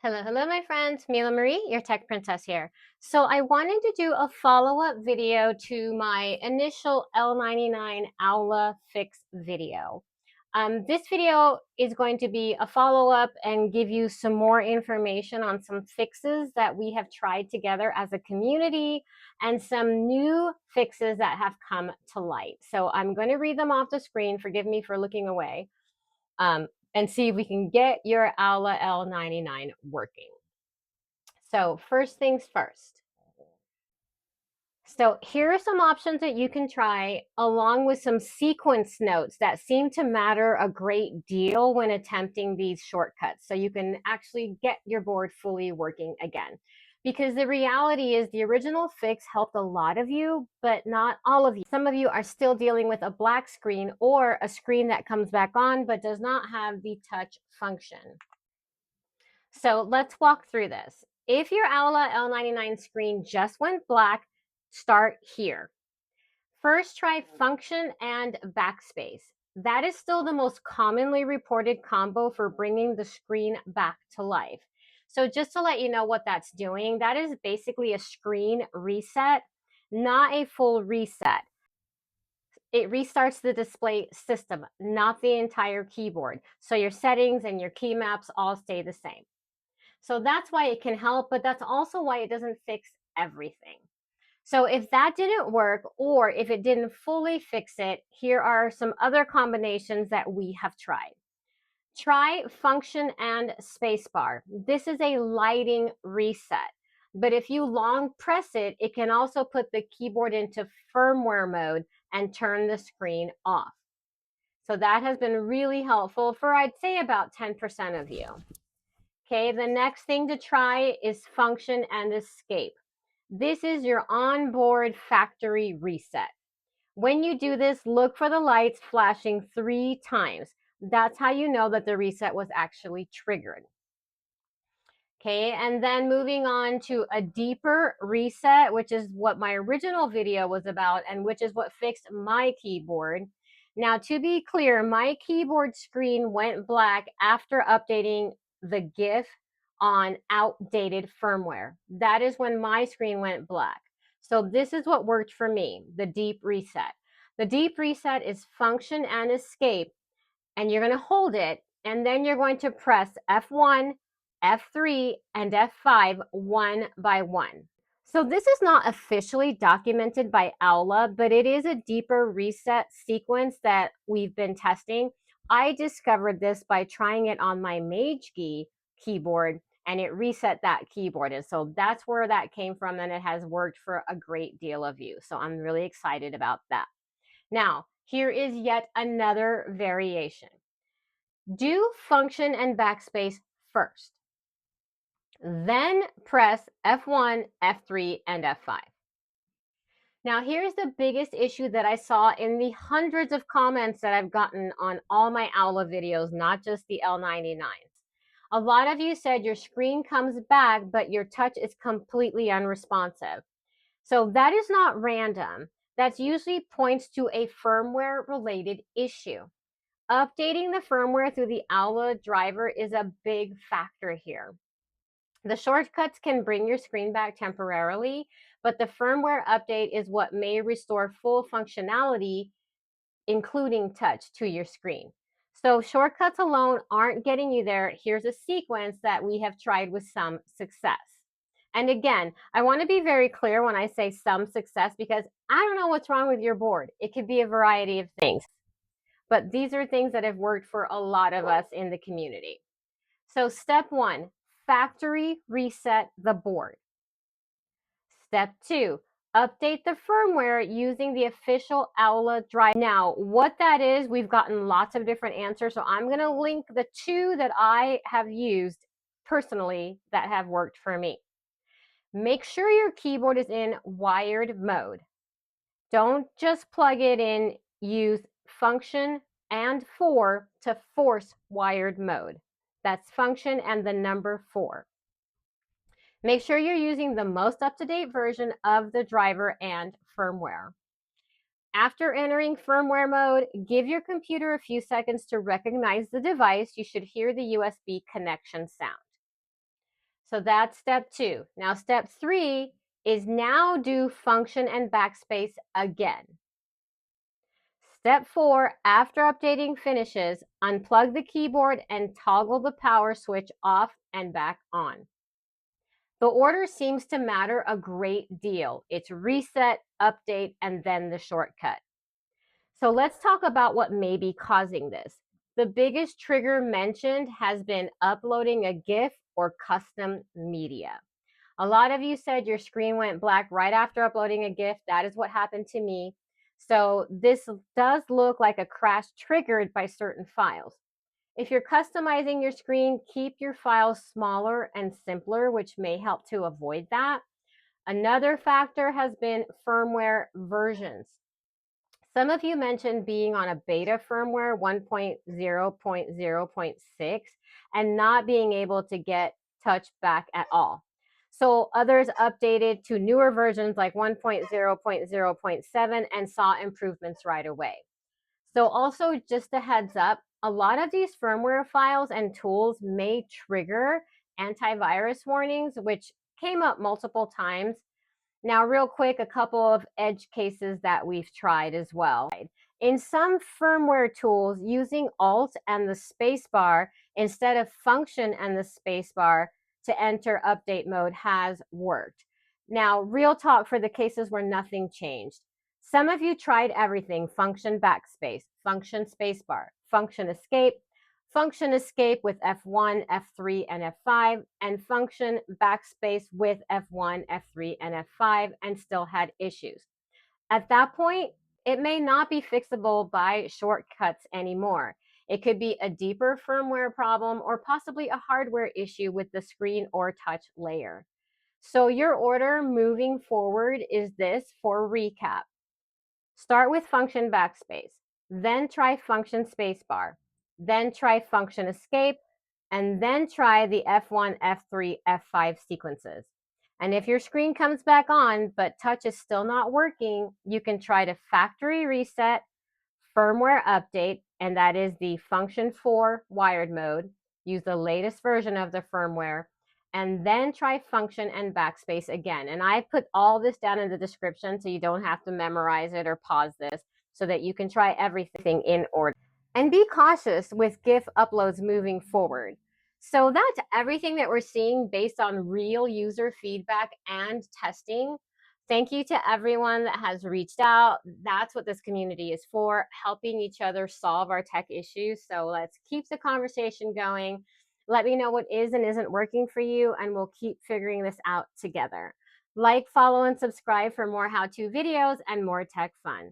Hello, hello, my friends. Mila Marie, your tech princess here. So I wanted to do a follow-up video to my initial L99 Aula fix video. This video is going to be a follow-up and give you some more information on some fixes that we have tried together as a community and some new fixes that have come to light. So I'm going to read them off the screen. Forgive me for looking away. And see if we can get your Aula L99 working. So first things first. So here are some options that you can try along with some sequence notes that seem to matter a great deal when attempting these shortcuts. So you can actually get your board fully working again. Because the reality is the original fix helped a lot of you, but not all of you. Some of you are still dealing with a black screen or a screen that comes back on but does not have the touch function. So let's walk through this. If your Aula L99 screen just went black, start here. First, try Function and Backspace. That is still the most commonly reported combo for bringing the screen back to life. So just to let you know what that's doing, that is basically a screen reset, not a full reset. It restarts the display system, not the entire keyboard. So your settings and your key maps all stay the same. So that's why it can help, but that's also why it doesn't fix everything. So if that didn't work, or if it didn't fully fix it, here are some other combinations that we have tried. Try Function and Spacebar. This is a lighting reset, but if you long press it, it can also put the keyboard into firmware mode and turn the screen off. So that has been really helpful for, I'd say, about 10% of you. Okay, the next thing to try is Function and Escape. This is your onboard factory reset. When you do this, look for the lights flashing 3 times. That's how you know that the reset was actually triggered. Okay, and then moving on to a deeper reset, which is what my original video was about and which is what fixed my keyboard. Now, to be clear, my keyboard screen went black after updating the GIF on outdated firmware. That is when my screen went black. So this is what worked for me, the deep reset. The deep reset is Function and Escape, and you're going to hold it, and then you're going to press F1, F3, and F5 one by one. So this is not officially documented by Aula, but it is a deeper reset sequence that we've been testing. I discovered this by trying it on my MageKey keyboard, and it reset that keyboard. And so that's where that came from, and it has worked for a great deal of you. So I'm really excited about that. Now, here is yet another variation. Do Function and Backspace first. Then press F1, F3, and F5. Now, here's the biggest issue that I saw in the hundreds of comments that I've gotten on all my Aula videos, not just the L99s. A lot of you said your screen comes back, but your touch is completely unresponsive. So that is not random. That usually points to a firmware-related issue. Updating the firmware through the Aula driver is a big factor here. The shortcuts can bring your screen back temporarily, but the firmware update is what may restore full functionality, including touch, to your screen. So shortcuts alone aren't getting you there. Here's a sequence that we have tried with some success. And again, I want to be very clear when I say some success, because I don't know what's wrong with your board. It could be a variety of things. But these are things that have worked for a lot of us in the community. So step 1, factory reset the board. Step 2, update the firmware using the official Aula driver. Now, what that is, we've gotten lots of different answers, so I'm going to link the 2 that I have used personally that have worked for me. Make sure your keyboard is in wired mode. Don't just plug it in, use Function and 4 to force wired mode. That's Function and the number 4. Make sure you're using the most up-to-date version of the driver and firmware. After entering firmware mode, give your computer a few seconds to recognize the device. You should hear the USB connection sound. So that's step 2. Now step 3 is now do function and backspace again. Step 4, after updating finishes, unplug the keyboard and toggle the power switch off and back on. The order seems to matter a great deal. It's reset, update, and then the shortcut. So let's talk about what may be causing this. The biggest trigger mentioned has been uploading a GIF or custom media. A lot of you said your screen went black right after uploading a GIF. That is what happened to me. So this does look like a crash triggered by certain files. If you're customizing your screen, keep your files smaller and simpler, which may help to avoid that. Another factor has been firmware versions. Some of you mentioned being on a beta firmware 1.0.0.6 and not being able to get touch back at all. So others updated to newer versions like 1.0.0.7 and saw improvements right away. So also just a heads up, a lot of these firmware files and tools may trigger antivirus warnings, which came up multiple times. Now, real quick, a couple of edge cases that we've tried as well. In some firmware tools, using Alt and the spacebar instead of Function and the spacebar to enter update mode has worked. Now, real talk for the cases where nothing changed. Some of you tried everything: Function Backspace, Function Spacebar, Function Escape with F1, F3, and F5, and Function Backspace with F1, F3, and F5, and still had issues. At that point, it may not be fixable by shortcuts anymore. It could be a deeper firmware problem or possibly a hardware issue with the screen or touch layer. So your order moving forward is this for recap. Start with Function Backspace, then try Function Spacebar, then try Function Escape, and then try the F1, F3, F5 sequences. And if your screen comes back on, but touch is still not working, you can try to factory reset, firmware update, and that is the Function 4 wired mode. Use the latest version of the firmware, and then try Function and Backspace again. And I put all this down in the description so you don't have to memorize it or pause this, so that you can try everything in order. And be cautious with GIF uploads moving forward. So that's everything that we're seeing based on real user feedback and testing. Thank you to everyone that has reached out. That's what this community is for, helping each other solve our tech issues. So let's keep the conversation going. Let me know what is and isn't working for you, and we'll keep figuring this out together. Like, follow, and subscribe for more how-to videos and more tech fun.